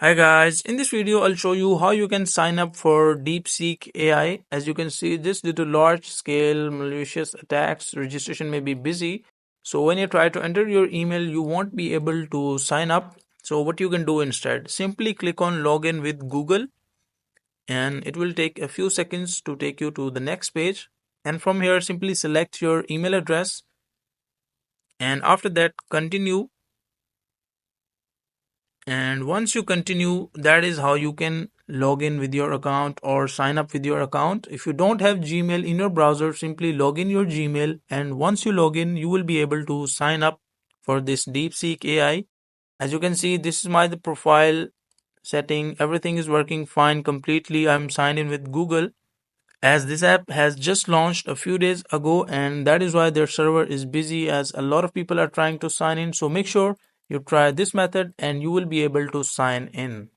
Hi guys, in this video I'll show you how you can sign up for Deepseek AI. As you can see, this due to large scale malicious attacks, registration may be busy. So when you try to enter your email, you won't be able to sign up. So what you can do instead, simply click on login with Google and it will take a few seconds to take you to the next page. And from here, simply select your email address and after that continue. And once you continue, that is how you can log in with your account or sign up with your account. If you don't have Gmail in your browser, simply log in your Gmail. And once you log in, you will be able to sign up for this DeepSeek AI. As you can see, this is my profile setting. Everything is working fine completely. I'm signed in with Google, as this app has just launched a few days ago, and that is why their server is busy as a lot of people are trying to sign in. So make sure you try this method and you will be able to sign in.